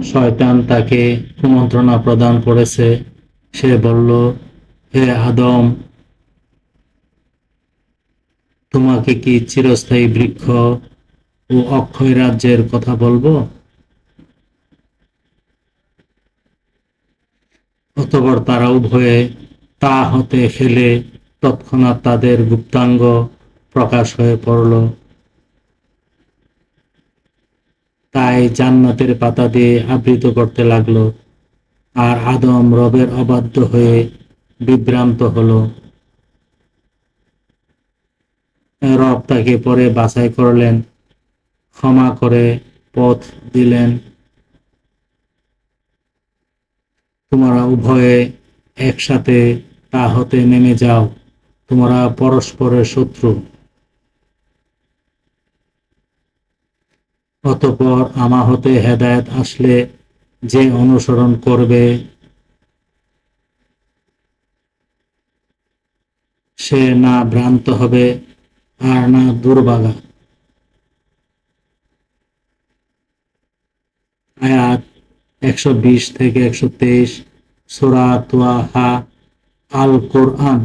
শয়তান তাকে কুমন্ত্রণা প্রদান করেছে। সে বলল, হে আদম, তোমাকে কি চিরস্থায়ী বৃক্ষ ও অক্ষয় রাজ্যের কথা বলবো? অতঃপর তারা উভয়ে তা হতে ফেলে তৎক্ষণাৎ তাদের গুপ্তাঙ্গ প্রকাশ হয়ে পড়ল। তাই জান্নাতের পাতা দিয়ে আবৃত করতে লাগলো। আর আদম রবের অবাধ্য হয়ে বিভ্রান্ত হলো। রব তাকে পরে বাছাই করলেন, ক্ষমা করে পথ দিলেন। তোমরা উভয়ে একসাথে তা হতে নেমে যাও, তোমরা পরস্পরের শত্রু। অতঃপর আমা হতে হেদায়েত আসলে যে অনুসরণ করবে সে না ভ্রান্ত হবে আর না দুর্ভাগা। আয়াত 120 থেকে 123, সূরা তাহা, আল কোরআন।